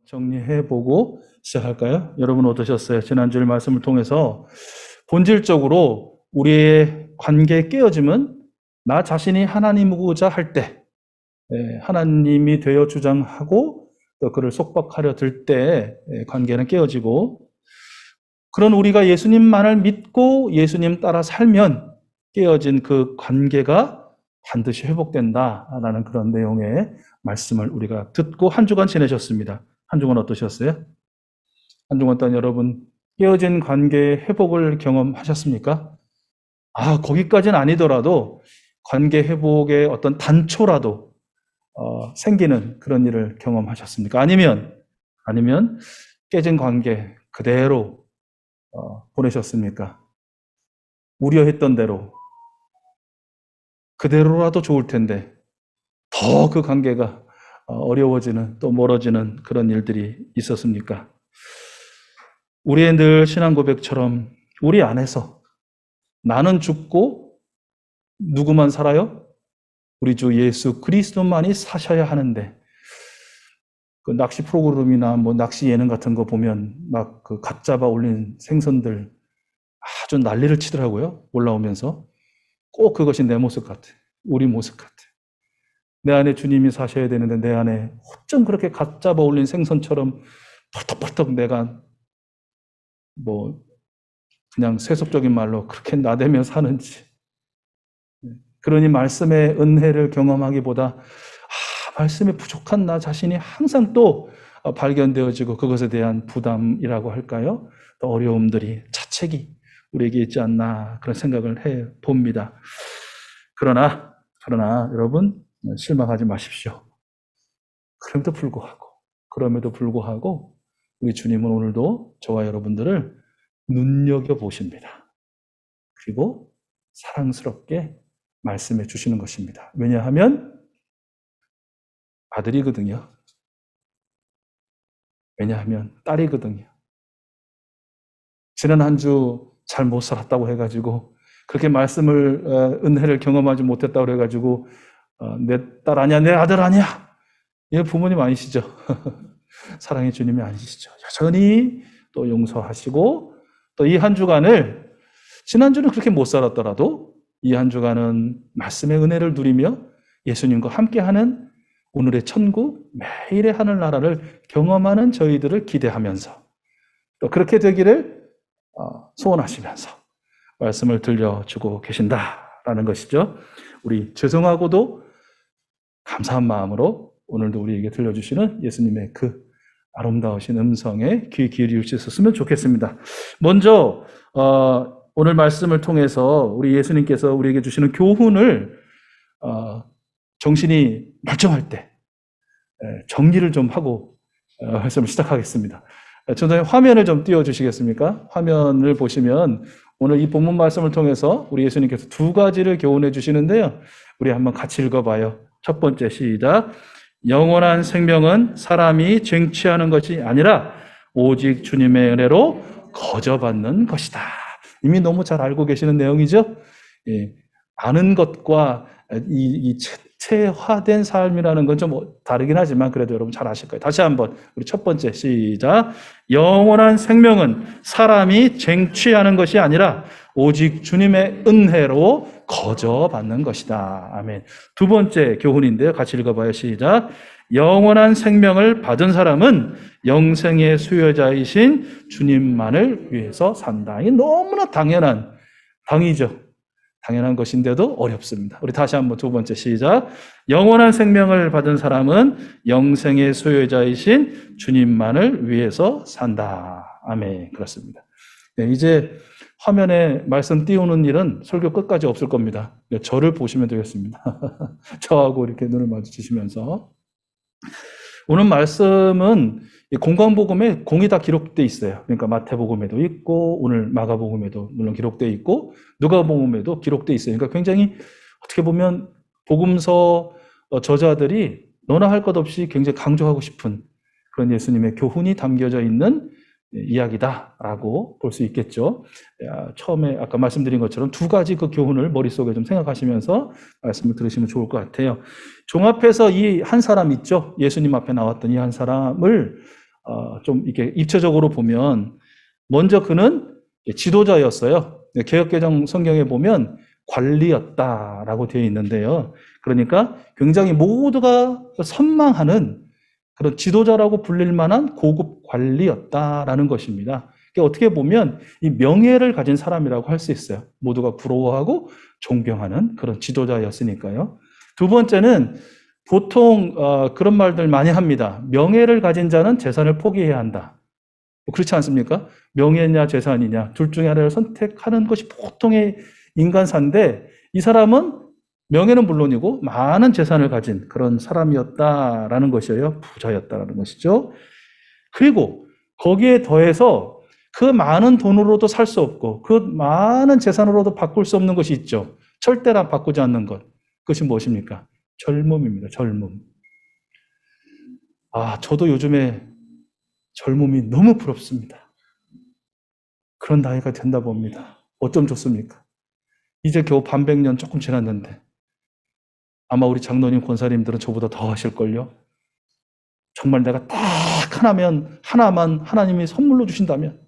정리해보고 시작할까요? 여러분 어떠셨어요? 지난주일 말씀을 통해서 본질적으로 우리의 관계의 깨어짐은 나 자신이 하나님이고자 할 때, 하나님이 되어 주장하고 또 그를 속박하려 들 때 관계는 깨어지고, 그런 우리가 예수님만을 믿고 예수님 따라 살면 깨어진 그 관계가 반드시 회복된다라는 그런 내용의 말씀을 우리가 듣고 한 주간 지내셨습니다. 한 주간 어떠셨어요? 한 주간 동안 여러분 깨어진 관계의 회복을 경험하셨습니까? 거기까지는 아니더라도 관계 회복의 어떤 단초라도 생기는 그런 일을 경험하셨습니까? 아니면 깨진 관계 그대로 보내셨습니까? 우려했던 대로 그대로라도 좋을 텐데 더 그 관계가 어려워지는, 또 멀어지는 그런 일들이 있었습니까? 우리의 늘 신앙 고백처럼 우리 안에서 나는 죽고 누구만 살아요? 우리 주 예수 그리스도만이 사셔야 하는데, 그 낚시 프로그램이나 뭐 낚시 예능 같은 거 보면 막 그 갓 잡아 올린 생선들 아주 난리를 치더라고요. 올라오면서. 꼭 그것이 내 모습 같아. 우리 모습 같아. 내 안에 주님이 사셔야 되는데 내 안에 어쩜 그렇게 갓 잡아 올린 생선처럼 펄떡펄떡 내가 뭐 그냥 세속적인 말로 그렇게 나대며 사는지. 그러니 말씀의 은혜를 경험하기보다 말씀에 부족한 나 자신이 항상 또 발견되어지고 그것에 대한 부담이라고 할까요? 또 어려움들이, 자책이 우리에게 있지 않나 그런 생각을 해봅니다. 그러나 여러분 실망하지 마십시오. 그럼에도 불구하고 우리 주님은 오늘도 저와 여러분들을 눈여겨보십니다. 그리고 사랑스럽게 말씀해 주시는 것입니다. 왜냐하면 아들이거든요. 왜냐하면 딸이거든요. 지난 한 주 잘 못 살았다고 해가지고 그렇게 말씀을 은혜를 경험하지 못했다고 해가지고 내 딸 아니야, 내 아들 아니야, 이 부모님 아니시죠? 사랑의 주님이 아니시죠? 여전히 또 용서하시고, 또 이 한 주간을, 지난주는 그렇게 못 살았더라도 이 한 주간은 말씀의 은혜를 누리며 예수님과 함께하는 오늘의 천국, 매일의 하늘나라를 경험하는 저희들을 기대하면서 또 그렇게 되기를 소원하시면서 말씀을 들려주고 계신다라는 것이죠. 우리 죄송하고도 감사한 마음으로 오늘도 우리에게 들려주시는 예수님의 그 아름다우신 음성에 귀 기울일 수 있었으면 좋겠습니다. 먼저 오늘 말씀을 통해서 우리 예수님께서 우리에게 주시는 교훈을 정신이 멀쩡할 때 정리를 좀 하고 말씀을 시작하겠습니다. 전장님 화면을 좀 띄워주시겠습니까? 화면을 보시면 오늘 이 본문 말씀을 통해서 우리 예수님께서 두 가지를 교훈해 주시는데요. 우리 한번 같이 읽어봐요. 첫 번째 시작. 영원한 생명은 사람이 쟁취하는 것이 아니라 오직 주님의 은혜로 거저받는 것이다. 이미 너무 잘 알고 계시는 내용이죠? 아는 것과 이 체화된 삶이라는 건 좀 다르긴 하지만 그래도 여러분 잘 아실 거예요. 다시 한번 우리 첫 번째 시작. 영원한 생명은 사람이 쟁취하는 것이 아니라 오직 주님의 은혜로 거저받는 것이다. 아멘. 두 번째 교훈인데요. 같이 읽어봐요. 시작. 영원한 생명을 받은 사람은 영생의 수요자이신 주님만을 위해서 산다. 이게 너무나 당연한 당이죠. 당연한 것인데도 어렵습니다. 우리 다시 한번 두 번째 시작. 영원한 생명을 받은 사람은 영생의 소유자이신 주님만을 위해서 산다. 아멘. 그렇습니다. 네, 이제 화면에 말씀 띄우는 일은 설교 끝까지 없을 겁니다. 저를 보시면 되겠습니다. 저하고 이렇게 눈을 마주치시면서. 오늘 말씀은 공관복음에 공이 다 기록되어 있어요. 그러니까 마태복음에도 있고 오늘 마가복음에도 물론 기록되어 있고 누가복음에도 기록되어 있어요. 그러니까 굉장히 어떻게 보면 복음서 저자들이 너나 할 것 없이 굉장히 강조하고 싶은 그런 예수님의 교훈이 담겨져 있는 이야기다라고 볼 수 있겠죠. 처음에 아까 말씀드린 것처럼 두 가지 그 교훈을 머릿속에 좀 생각하시면서 말씀을 들으시면 좋을 것 같아요. 종합해서 이 한 사람 있죠. 예수님 앞에 나왔던 이 한 사람을 좀 이렇게 입체적으로 보면 먼저 그는 지도자였어요. 개역개정 성경에 보면 관리였다라고 되어 있는데요. 그러니까 굉장히 모두가 선망하는 그런 지도자라고 불릴 만한 고급 관리였다라는 것입니다. 그러니까 어떻게 보면 이 명예를 가진 사람이라고 할 수 있어요. 모두가 부러워하고 존경하는 그런 지도자였으니까요. 두 번째는 보통 그런 말들 많이 합니다. 명예를 가진 자는 재산을 포기해야 한다. 그렇지 않습니까? 명예냐 재산이냐 둘 중에 하나를 선택하는 것이 보통의 인간사인데 이 사람은 명예는 물론이고 많은 재산을 가진 그런 사람이었다라는 것이에요. 부자였다라는 것이죠. 그리고 거기에 더해서 그 많은 돈으로도 살 수 없고 그 많은 재산으로도 바꿀 수 없는 것이 있죠. 절대로 바꾸지 않는 것. 그것이 무엇입니까? 젊음입니다. 젊음. 저도 요즘에 젊음이 너무 부럽습니다. 그런 나이가 된다 봅니다. 어쩜 좋습니까? 이제 겨우 반백년 조금 지났는데 아마 우리 장로님 권사님들은 저보다 더 하실걸요. 정말 내가 딱 하나만 하나님이 선물로 주신다면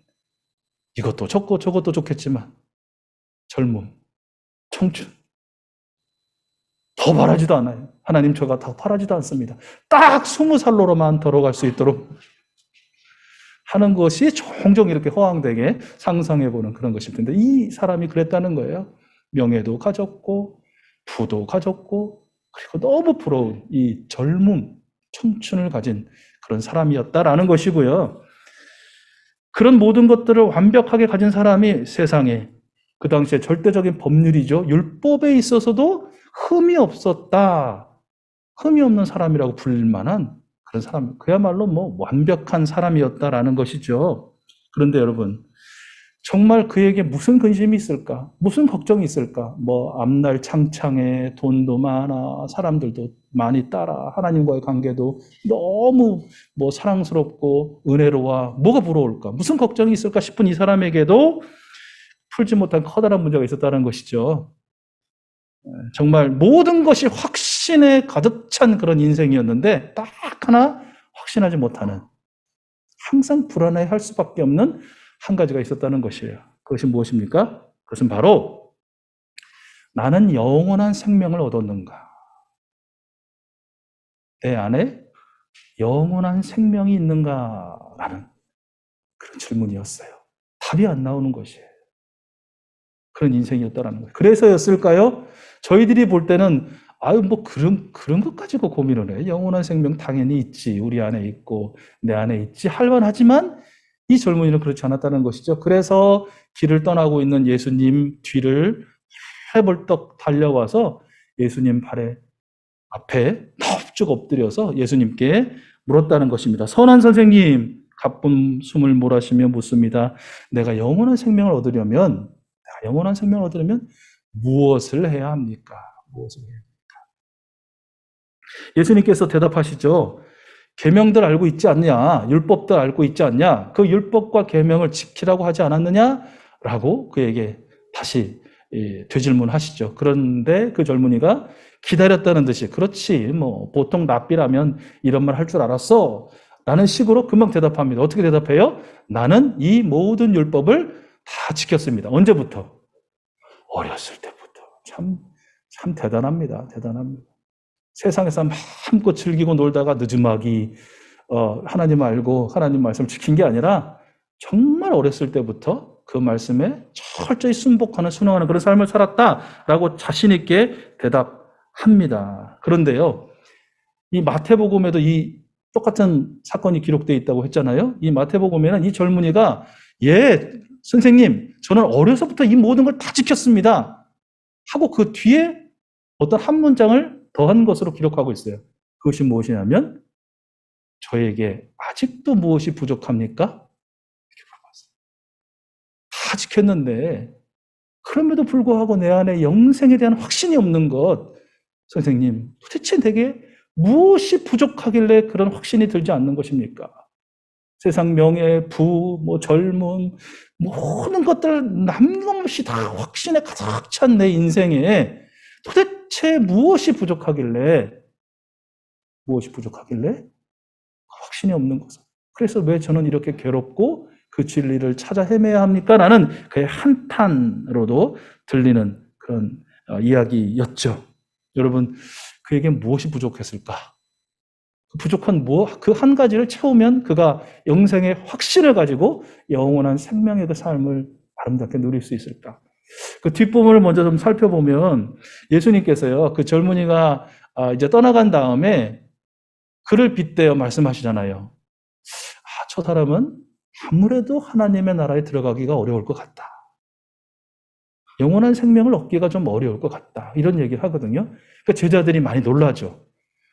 이것도 좋고 저것도 좋겠지만 젊음, 청춘 더 바라지도 않아요. 하나님 저가 더 바라지도 않습니다. 딱 20살로만 돌아갈 수 있도록 하는 것이 종종 이렇게 허황되게 상상해보는 그런 것일 텐데 이 사람이 그랬다는 거예요. 명예도 가졌고 부도 가졌고 그리고 너무 부러운 이 젊음, 청춘을 가진 그런 사람이었다라는 것이고요. 그런 모든 것들을 완벽하게 가진 사람이 세상에 그 당시에 절대적인 법률이죠. 율법에 있어서도 흠이 없었다. 흠이 없는 사람이라고 불릴 만한 그런 사람, 그야말로 완벽한 사람이었다라는 것이죠. 그런데 여러분, 정말 그에게 무슨 근심이 있을까? 무슨 걱정이 있을까? 앞날 창창해, 돈도 많아, 사람들도 많이 따라, 하나님과의 관계도 너무 사랑스럽고 은혜로워, 뭐가 부러울까? 무슨 걱정이 있을까 싶은 이 사람에게도 풀지 못한 커다란 문제가 있었다는 것이죠. 정말 모든 것이 확신에 가득 찬 그런 인생이었는데 딱 하나 확신하지 못하는 항상 불안해 할 수밖에 없는 한 가지가 있었다는 것이에요. 그것이 무엇입니까? 그것은 바로 나는 영원한 생명을 얻었는가? 내 안에 영원한 생명이 있는가라는 그런 질문이었어요. 답이 안 나오는 것이에요. 그런 인생이었다라는 거예요. 그래서였을까요? 저희들이 볼 때는 그런 것 가지고 고민을 해. 영원한 생명 당연히 있지. 우리 안에 있고 내 안에 있지. 할 만하지만 이 젊은이는 그렇지 않았다는 것이죠. 그래서 길을 떠나고 있는 예수님 뒤를 해벌떡 달려와서 예수님 앞에 넙죽 엎드려서 예수님께 물었다는 것입니다. 선한 선생님, 가쁜 숨을 몰아쉬며 묻습니다. 내가 영원한 생명을 얻으려면 무엇을 해야 합니까? 무엇을 해야 합니까? 예수님께서 대답하시죠. 계명들 알고 있지 않냐? 율법들 알고 있지 않냐? 그 율법과 계명을 지키라고 하지 않았느냐? 라고 그에게 다시 되질문하시죠. 그런데 그 젊은이가 기다렸다는 듯이 그렇지 보통 랍비라면 이런 말 할 줄 알았어 라는 식으로 금방 대답합니다. 어떻게 대답해요? 나는 이 모든 율법을 다 지켰습니다. 언제부터? 어렸을 때부터. 참 대단합니다. 대단합니다. 세상에서 마음껏 즐기고 놀다가 늦음하기 하나님 알고 하나님 말씀 지킨 게 아니라 정말 어렸을 때부터 그 말씀에 철저히 순종하는 그런 삶을 살았다라고 자신 있게 대답합니다. 그런데요, 이 마태복음에도 이 똑같은 사건이 기록되어 있다고 했잖아요. 이 마태복음에는 이 젊은이가 선생님, 저는 어려서부터 이 모든 걸 다 지켰습니다. 하고 그 뒤에 어떤 한 문장을 더한 것으로 기록하고 있어요. 그것이 무엇이냐면 저에게 아직도 무엇이 부족합니까? 이렇게 물어봤어요. 다 지켰는데 그럼에도 불구하고 내 안에 영생에 대한 확신이 없는 것. 선생님, 도대체 내게 무엇이 부족하길래 그런 확신이 들지 않는 것입니까? 세상 명예, 젊음, 모든 것들 남김없이 다 확신에 가득 찬 내 인생에 도대체 무엇이 부족하길래 확신이 없는 것은 그래서 왜 저는 이렇게 괴롭고 그 진리를 찾아 헤매야 합니까? 라는 그의 한탄으로도 들리는 그런 이야기였죠. 여러분, 그에게 무엇이 부족했을까? 부족한 그 한 가지를 채우면 그가 영생의 확신을 가지고 영원한 생명의 그 삶을 아름답게 누릴 수 있을까? 그 뒷부분을 먼저 좀 살펴보면 예수님께서요, 그 젊은이가 이제 떠나간 다음에 그를 빗대어 말씀하시잖아요. 저 사람은 아무래도 하나님의 나라에 들어가기가 어려울 것 같다. 영원한 생명을 얻기가 좀 어려울 것 같다. 이런 얘기를 하거든요. 그러니까 제자들이 많이 놀라죠.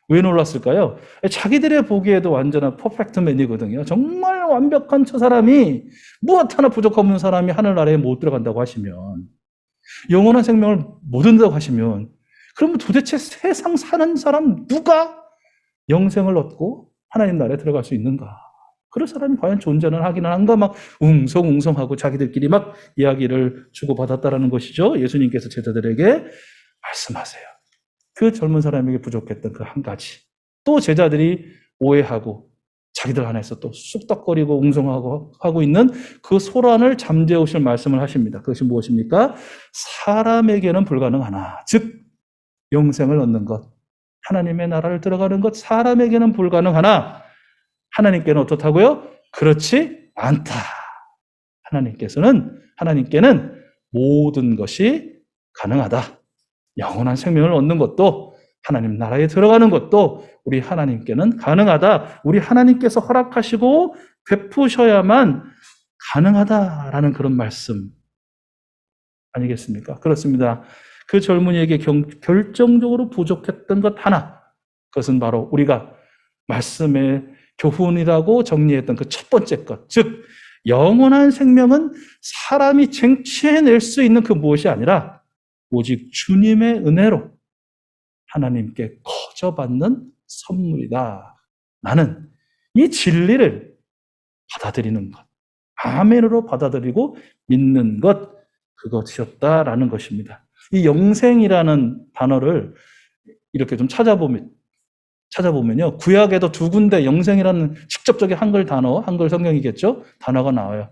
왜 놀랐을까요? 자기들의 보기에도 완전한 퍼펙트맨이거든요. 정말 완벽한 저 사람이 무엇 하나 부족 없는 사람이 하늘나라에 못 들어간다고 하시면, 영원한 생명을 못 얻는다고 하시면, 그러면 도대체 세상 사는 사람 누가 영생을 얻고 하나님 나라에 들어갈 수 있는가? 그런 사람이 과연 존재는 하기는 한가? 막 웅성웅성하고 자기들끼리 막 이야기를 주고받았다라는 것이죠. 예수님께서 제자들에게 말씀하세요. 그 젊은 사람에게 부족했던 그 한 가지. 또 제자들이 오해하고 자기들 안에서 또 쑥덕거리고 웅성하고 하고 있는 그 소란을 잠재우실 말씀을 하십니다. 그것이 무엇입니까? 사람에게는 불가능하나, 즉 영생을 얻는 것, 하나님의 나라를 들어가는 것, 사람에게는 불가능하나 하나님께는 어떻다고요? 그렇지 않다. 하나님께는 모든 것이 가능하다. 영원한 생명을 얻는 것도, 하나님 나라에 들어가는 것도 우리 하나님께는 가능하다. 우리 하나님께서 허락하시고 베푸셔야만 가능하다라는 그런 말씀 아니겠습니까? 그렇습니다. 그 젊은이에게 결정적으로 부족했던 것 하나, 그것은 바로 우리가 말씀의 교훈이라고 정리했던 그 첫 번째 것, 즉 영원한 생명은 사람이 쟁취해낼 수 있는 그 무엇이 아니라 오직 주님의 은혜로 하나님께 거저 받는 선물이다. 나는 이 진리를 받아들이는 것, 아멘으로 받아들이고 믿는 것, 그것이었다라는 것입니다. 이 영생이라는 단어를 이렇게 좀 찾아보면요, 구약에도 두 군데 영생이라는 직접적인 한글 단어, 한글 성경이겠죠? 단어가 나와요.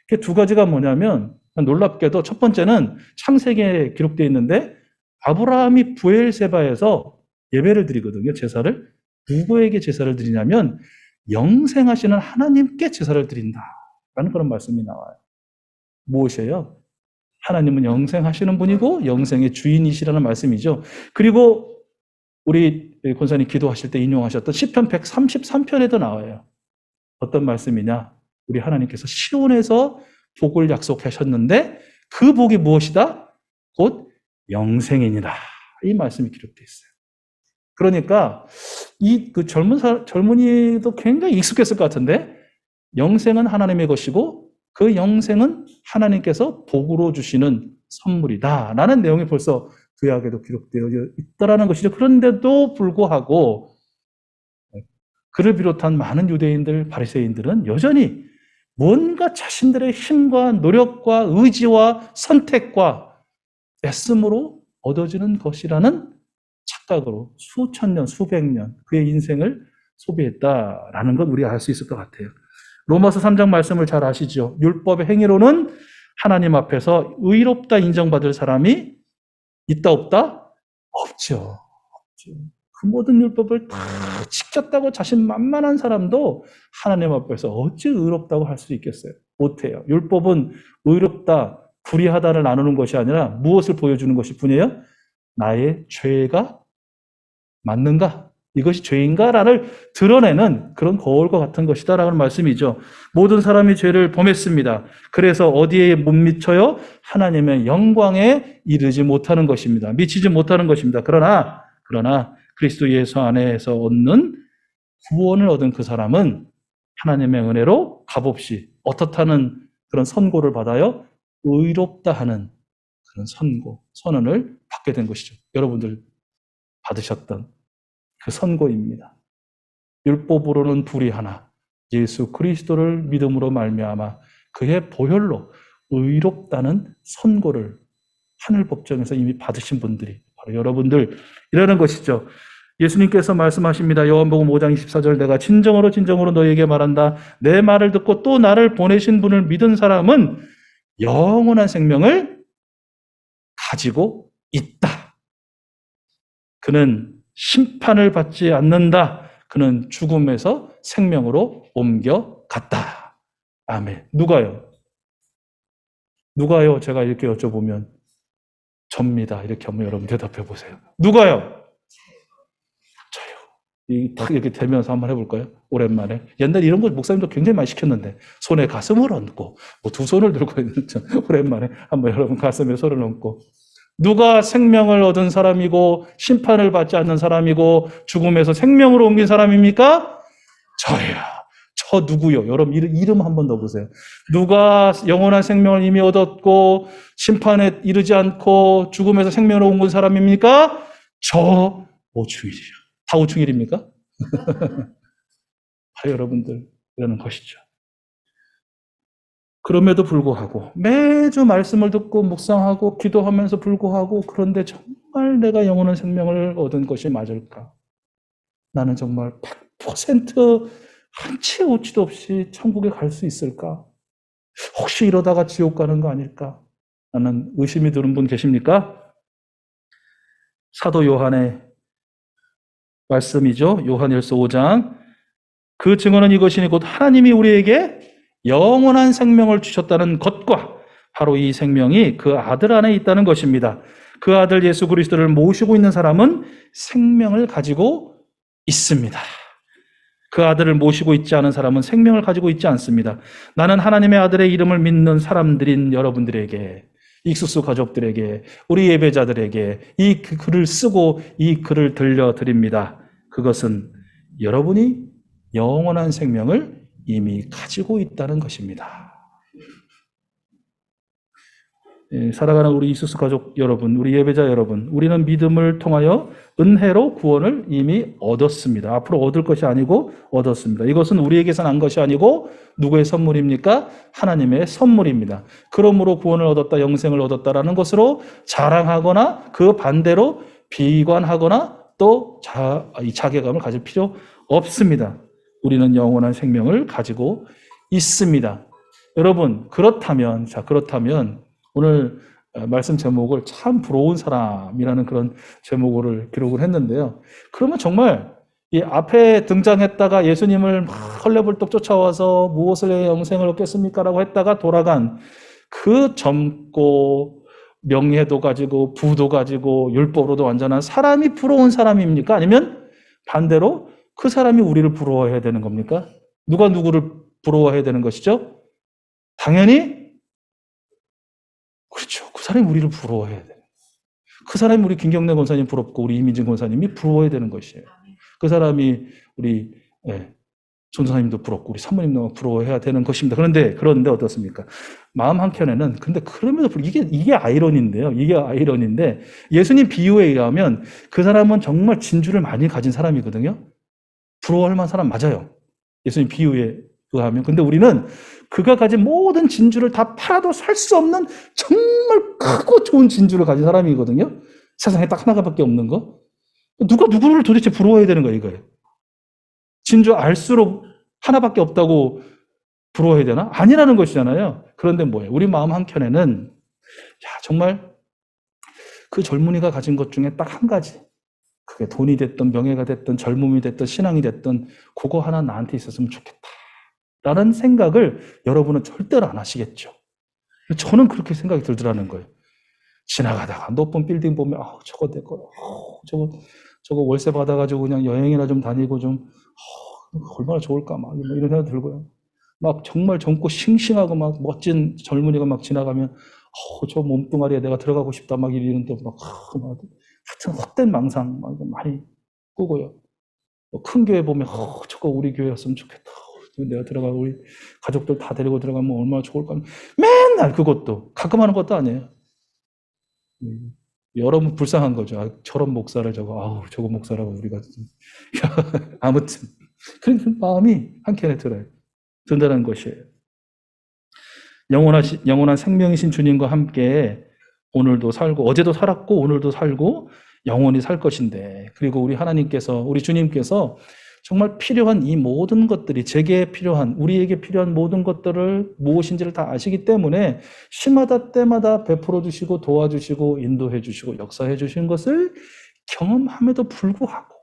그 두 가지가 뭐냐면, 놀랍게도 첫 번째는 창세기에 기록되어 있는데, 아브라함이 부엘세바에서 예배를 드리거든요, 제사를. 누구에게 제사를 드리냐면, 영생하시는 하나님께 제사를 드린다라는 그런 말씀이 나와요. 무엇이에요? 하나님은 영생하시는 분이고 영생의 주인이시라는 말씀이죠. 그리고 우리 권사님 기도하실 때 인용하셨던 시편 133편에도 나와요. 어떤 말씀이냐? 우리 하나님께서 시온에서 복을 약속하셨는데 그 복이 무엇이다? 곧 영생이니라. 이 말씀이 기록되어 있어요. 그러니까 그 젊은이도 굉장히 익숙했을 것 같은데, 영생은 하나님의 것이고 그 영생은 하나님께서 복으로 주시는 선물이다 라는 내용이 벌써 구약에도 기록되어 있다라는 것이죠. 그런데도 불구하고 그를 비롯한 많은 유대인들, 바리새인들은 여전히 뭔가 자신들의 힘과 노력과 의지와 선택과 애씀으로 얻어지는 것이라는 착각으로 수천 년, 수백 년 그의 인생을 소비했다라는 건 우리가 알 수 있을 것 같아요. 로마서 3장 말씀을 잘 아시죠? 율법의 행위로는 하나님 앞에서 의롭다 인정받을 사람이 있다 없다? 없죠. 그 모든 율법을 다 지켰다고 자신만만한 사람도 하나님 앞에서 어찌 의롭다고 할 수 있겠어요? 못해요. 율법은 의롭다, 불의하다를 나누는 것이 아니라 무엇을 보여주는 것일 뿐이에요? 나의 죄가 맞는가? 이것이 죄인가를 드러내는 그런 거울과 같은 것이다라는 말씀이죠. 모든 사람이 죄를 범했습니다. 그래서 어디에 못 미쳐요? 하나님의 영광에 이르지 못하는 것입니다. 미치지 못하는 것입니다. 그러나 그리스도 예수 안에서 얻는 구원을 얻은 그 사람은 하나님의 은혜로 값없이 어떻다는 그런 선고를 받아요? 의롭다 하는 그런 선언을 받게 된 것이죠. 여러분들 받으셨던 그 선고입니다. 율법으로는 불의하나 예수 그리스도를 믿음으로 말미암아 그의 보혈로 의롭다는 선고를 하늘 법정에서 이미 받으신 분들이 바로 여러분들이라는 것이죠. 예수님께서 말씀하십니다. 요한복음 5장 24절 내가 진정으로 진정으로 너희에게 말한다. 내 말을 듣고 또 나를 보내신 분을 믿은 사람은 영원한 생명을 가지고 있다. 그는 심판을 받지 않는다. 그는 죽음에서 생명으로 옮겨갔다. 아멘. 누가요? 누가요? 제가 이렇게 여쭤보면 접니다. 이렇게 한번 여러분 대답해 보세요. 누가요? 저요. 딱 이렇게 되면서 한번 해볼까요? 오랜만에. 옛날에 이런 거 목사님도 굉장히 많이 시켰는데 손에 가슴을 얹고 뭐 두 손을 들고 있는 오랜만에 한번 여러분 가슴에 손을 얹고 누가 생명을 얻은 사람이고 심판을 받지 않는 사람이고 죽음에서 생명으로 옮긴 사람입니까? 저요. 저 누구요? 여러분 이름 한번 넣어보세요. 누가 영원한 생명을 이미 얻었고 심판에 이르지 않고 죽음에서 생명으로 옮긴 사람입니까? 저 오충일이요. 다 오충일입니까? 여러분들 이러는 것이죠. 그럼에도 불구하고 매주 말씀을 듣고 묵상하고 기도하면서 불구하고 그런데 정말 내가 영원한 생명을 얻은 것이 맞을까? 나는 정말 100% 한치 오치도 없이 천국에 갈 수 있을까? 혹시 이러다가 지옥 가는 거 아닐까? 라는 의심이 드는 분 계십니까? 사도 요한의 말씀이죠. 요한일서 5장. 그 증언은 이것이니 곧 하나님이 우리에게 영원한 생명을 주셨다는 것과 바로 이 생명이 그 아들 안에 있다는 것입니다. 그 아들 예수 그리스도를 모시고 있는 사람은 생명을 가지고 있습니다. 그 아들을 모시고 있지 않은 사람은 생명을 가지고 있지 않습니다. 나는 하나님의 아들의 이름을 믿는 사람들인 여러분들에게, 익수수 가족들에게, 우리 예배자들에게 이 글을 쓰고 이 글을 들려드립니다. 그것은 여러분이 영원한 생명을 이미 가지고 있다는 것입니다. 살아가는 우리 이수수 가족 여러분, 우리 예배자 여러분, 우리는 믿음을 통하여 은혜로 구원을 이미 얻었습니다. 앞으로 얻을 것이 아니고 얻었습니다. 이것은 우리에게서 난 것이 아니고 누구의 선물입니까? 하나님의 선물입니다. 그러므로 구원을 얻었다, 영생을 얻었다라는 것으로 자랑하거나 그 반대로 비관하거나 또 자괴감을 가질 필요 없습니다. 우리는 영원한 생명을 가지고 있습니다. 여러분, 그렇다면 오늘 말씀 제목을 참 부러운 사람이라는 그런 제목을 기록을 했는데요. 그러면 정말 이 앞에 등장했다가 예수님을 막 헐레벌떡 쫓아와서 무엇을 해 영생을 얻겠습니까? 라고 했다가 돌아간 그 젊고 명예도 가지고 부도 가지고 율법으로도 완전한 사람이 부러운 사람입니까? 아니면 반대로 그 사람이 우리를 부러워해야 되는 겁니까? 누가 누구를 부러워해야 되는 것이죠? 당연히 그렇죠. 그 사람이 우리를 부러워해야 돼요. 그 사람이 우리 김경래 권사님 부럽고 우리 이민진 권사님이 부러워해야 되는 것이에요. 그 사람이 우리 전도사님도 부럽고 우리 사모님도 부러워해야 되는 것입니다. 그런데 어떻습니까? 마음 한켠에는 근데 그럼에도 불구하고 이게 아이러니인데요. 이게 아이러니인데 예수님 비유에 의하면 그 사람은 정말 진주를 많이 가진 사람이거든요. 부러워할 만한 사람 맞아요. 예수님 비유에 의하면. 근데 우리는 그가 가진 모든 진주를 다 팔아도 살 수 없는 정말 크고 좋은 진주를 가진 사람이거든요. 세상에 딱 하나밖에 없는 거. 누가 누구를 도대체 부러워해야 되는 거예요, 이거예요. 진주 알수록 하나밖에 없다고 부러워해야 되나? 아니라는 것이잖아요. 그런데 뭐예요? 우리 마음 한켠에는 정말 그 젊은이가 가진 것 중에 딱 한 가지. 그게 돈이 됐든 명예가 됐든 젊음이 됐든 신앙이 됐든 그거 하나 나한테 있었으면 좋겠다. 라는 생각을 여러분은 절대로 안 하시겠죠. 저는 그렇게 생각이 들더라는 거예요. 지나가다가 높은 빌딩 보면 저거 내 거야. 저거 월세 받아가지고 그냥 여행이나 좀 다니고 좀 얼마나 좋을까 막 이런 생각 들고요. 막 정말 젊고 싱싱하고 막 멋진 젊은이가 막 지나가면 저 몸뚱아리에 내가 들어가고 싶다 막 이러는데 막 하여튼 헛된 망상 막 많이 꾸고요. 큰 교회 보면 저거 우리 교회였으면 좋겠다. 내가 들어가고 우리 가족들 다 데리고 들어가면 얼마나 좋을까. 맨날 그것도 가끔 하는 것도 아니에요. 여러분 불쌍한 거죠. 저런 목사를 저거 목사라고 우리가 아무튼 그런 마음이 한켠에 든다는 것이에요. 영원한 생명이신 주님과 함께 오늘도 살고 어제도 살았고 오늘도 살고 영원히 살 것인데, 그리고 우리 하나님께서, 우리 주님께서 정말 필요한 이 모든 것들이, 제게 필요한, 우리에게 필요한 모든 것들을 무엇인지를 다 아시기 때문에 시마다 때마다 베풀어 주시고 도와주시고 인도해 주시고 역사해 주신 것을 경험함에도 불구하고,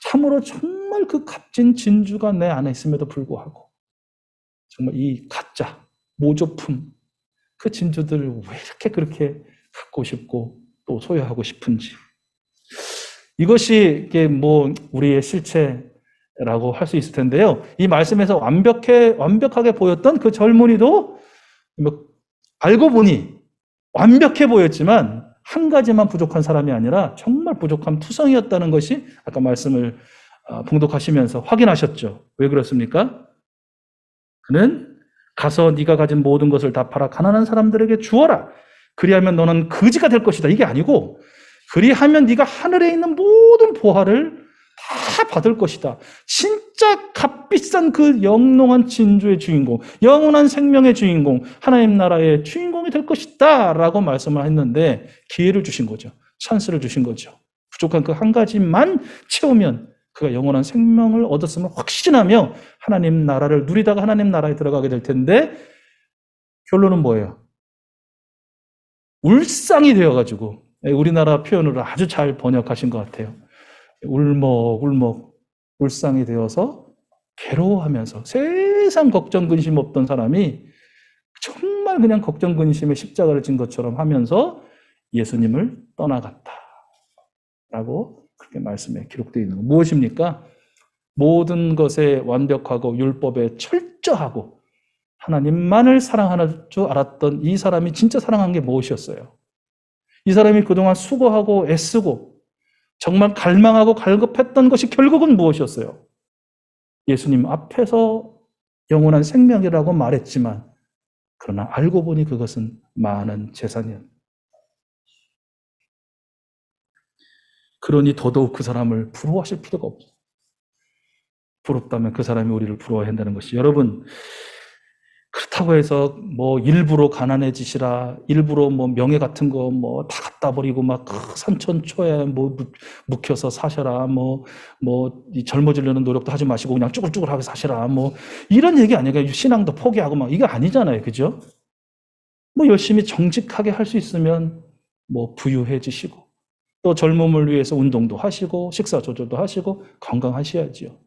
참으로 정말 그 값진 진주가 내 안에 있음에도 불구하고 정말 이 가짜 모조품, 그 진주들을 왜 이렇게 그렇게 갖고 싶고 또 소유하고 싶은지, 이것이 이게 뭐 우리의 실체라고 할 수 있을 텐데요. 이 말씀에서 완벽하게 보였던 그 젊은이도 뭐 알고 보니 완벽해 보였지만 한 가지만 부족한 사람이 아니라 정말 부족한 투성이었다는 것이 아까 말씀을 봉독하시면서 확인하셨죠. 왜 그렇습니까? 그는 가서 네가 가진 모든 것을 다 팔아 가난한 사람들에게 주어라. 그리하면 너는 거지가 될 것이다. 이게 아니고, 그리하면 네가 하늘에 있는 모든 보화를 다 받을 것이다. 진짜 값비싼 그 영롱한 진주의 주인공, 영원한 생명의 주인공, 하나님 나라의 주인공이 될 것이다 라고 말씀을 했는데 기회를 주신 거죠. 찬스를 주신 거죠. 부족한 그 한 가지만 채우면 그가 영원한 생명을 얻었음을 확신하며 하나님 나라를 누리다가 하나님 나라에 들어가게 될 텐데, 결론은 뭐예요? 울상이 되어가지고, 우리나라 표현으로 아주 잘 번역하신 것 같아요. 울먹울먹 울상이 되어서 괴로워하면서, 세상 걱정 근심 없던 사람이 정말 그냥 걱정 근심에 십자가를 진 것처럼 하면서 예수님을 떠나갔다 라고 그렇게 말씀에 기록되어 있는 거. 무엇입니까? 모든 것에 완벽하고 율법에 철저하고 하나님만을 사랑하는 줄 알았던 이 사람이 진짜 사랑한 게 무엇이었어요? 이 사람이 그동안 수고하고 애쓰고 정말 갈망하고 갈급했던 것이 결국은 무엇이었어요? 예수님 앞에서 영원한 생명이라고 말했지만, 그러나 알고 보니 그것은 많은 재산이었다. 그러니 더더욱 그 사람을 부러워하실 필요가 없어요. 부럽다면 그 사람이 우리를 부러워해야 한다는 것이, 여러분, 그렇다고 해서 뭐 일부러 가난해지시라, 일부러 뭐 명예 같은 거 뭐 다 갖다 버리고 막 산천초에 뭐 묵혀서 사셔라, 뭐 이 젊어지려는 노력도 하지 마시고 그냥 쭈글쭈글하게 사시라, 뭐 이런 얘기 아니에요. 신앙도 포기하고 막 이거 아니잖아요, 그죠? 뭐 열심히 정직하게 할 수 있으면 뭐 부유해지시고, 또 젊음을 위해서 운동도 하시고 식사 조절도 하시고 건강하셔야지요.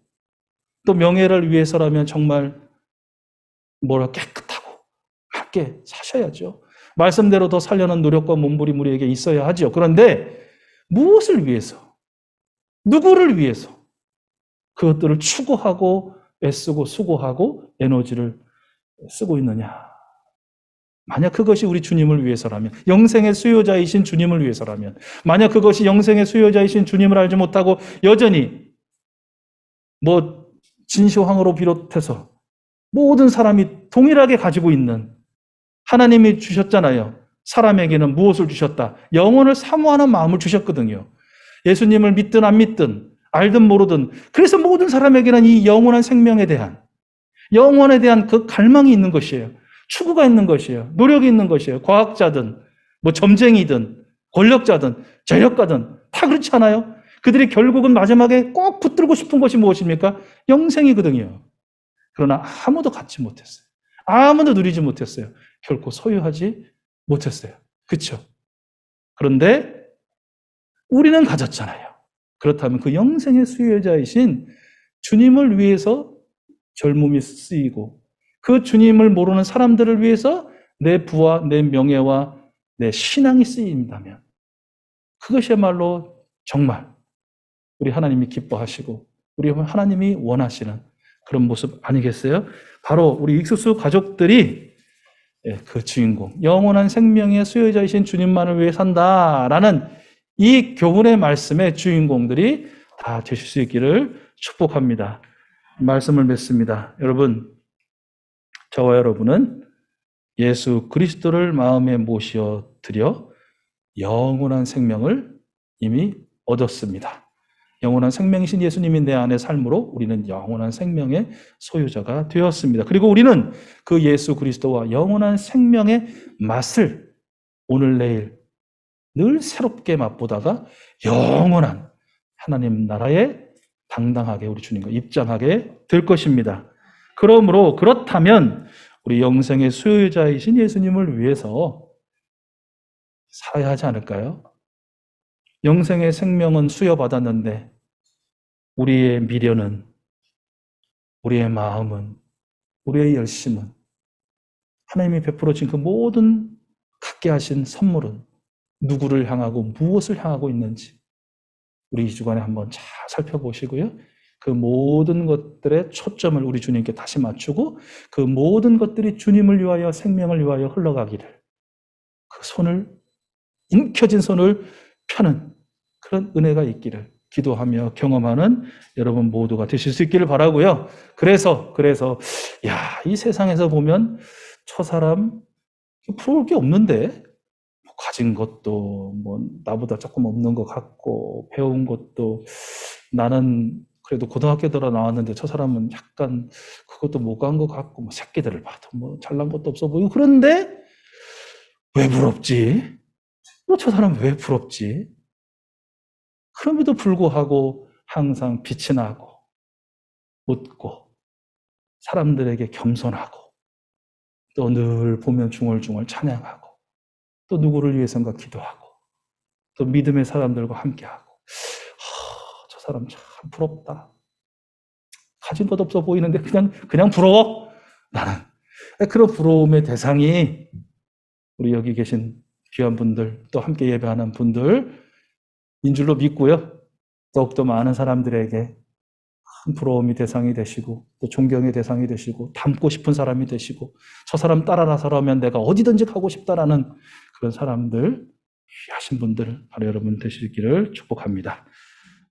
또 명예를 위해서라면 정말 깨끗하고 맑게 사셔야죠. 말씀대로 더 살려는 노력과 몸부림 우리에게 있어야 하죠. 그런데 무엇을 위해서, 누구를 위해서 그것들을 추구하고 애쓰고 수고하고 에너지를 쓰고 있느냐? 만약 그것이 우리 주님을 위해서라면, 영생의 수요자이신 주님을 위해서라면, 만약 그것이 영생의 수요자이신 주님을 알지 못하고 여전히 진시황으로 비롯해서 모든 사람이 동일하게 가지고 있는, 하나님이 주셨잖아요. 사람에게는 무엇을 주셨다? 영혼을 사모하는 마음을 주셨거든요. 예수님을 믿든 안 믿든 알든 모르든, 그래서 모든 사람에게는 이 영원한 생명에 대한, 영원에 대한 그 갈망이 있는 것이에요. 추구가 있는 것이에요. 노력이 있는 것이에요. 과학자든 점쟁이든 권력자든 재력가든 다 그렇지 않아요? 그들이 결국은 마지막에 꼭 붙들고 싶은 것이 무엇입니까? 영생이거든요. 그러나 아무도 갖지 못했어요. 아무도 누리지 못했어요. 결코 소유하지 못했어요. 그렇죠? 그런데 우리는 가졌잖아요. 그렇다면 그 영생의 수요자이신 주님을 위해서 젊음이 쓰이고, 그 주님을 모르는 사람들을 위해서 내 부와 내 명예와 내 신앙이 쓰인다면, 그것이야말로 정말 우리 하나님이 기뻐하시고 우리 하나님이 원하시는 그런 모습 아니겠어요? 바로 우리 익숙수 가족들이 그 주인공, 영원한 생명의 수요자이신 주님만을 위해 산다라는 이 교훈의 말씀의 주인공들이 다 되실 수 있기를 축복합니다. 말씀을 맺습니다. 여러분, 저와 여러분은 예수 그리스도를 마음에 모셔드려 영원한 생명을 이미 얻었습니다. 영원한 생명이신 예수님이 내 안에 삶으로 우리는 영원한 생명의 소유자가 되었습니다. 그리고 우리는 그 예수 그리스도와 영원한 생명의 맛을 오늘 내일 늘 새롭게 맛보다가 영원한 하나님 나라에 당당하게 우리 주님과 입장하게 될 것입니다. 그러므로 그렇다면 우리 영생의 수요자이신 예수님을 위해서 살아야 하지 않을까요? 영생의 생명은 수여받았는데 우리의 미련은, 우리의 마음은, 우리의 열심은, 하나님이 베풀어진 그 모든 갖게 하신 선물은 누구를 향하고 무엇을 향하고 있는지 우리 이 주간에 한번 잘 살펴보시고요. 그 모든 것들의 초점을 우리 주님께 다시 맞추고 그 모든 것들이 주님을 위하여 생명을 위하여 흘러가기를, 그 손을, 움켜진 손을 펴는 그런 은혜가 있기를 기도하며 경험하는 여러분 모두가 되실 수 있기를 바라고요. 그래서 이 세상에서 보면 저 사람 부러울 게 없는데, 가진 것도 뭐 나보다 조금 없는 것 같고, 배운 것도 나는 그래도 고등학교 들어 나왔는데 저 사람은 약간 그것도 못 간 것 같고, 뭐 새끼들을 봐도 뭐 잘난 것도 없어 보이고, 그런데 왜 부럽지? 저 사람 왜 부럽지? 그럼에도 불구하고 항상 빛이 나고 웃고 사람들에게 겸손하고 또 늘 보면 중얼중얼 찬양하고 또 누구를 위해선가 기도하고 또 믿음의 사람들과 함께하고, 저 사람 참 부럽다. 가진 것 없어 보이는데 그냥 부러워. 나는 그런 부러움의 대상이 우리 여기 계신 귀한 분들, 또 함께 예배하는 분들 인 줄로 믿고요. 더욱더 많은 사람들에게 큰 부러움이 대상이 되시고 또 존경의 대상이 되시고 닮고 싶은 사람이 되시고 저 사람 따라서라면 내가 어디든지 가고 싶다라는 그런 사람들, 귀하신 분들 바로 여러분 되시기를 축복합니다.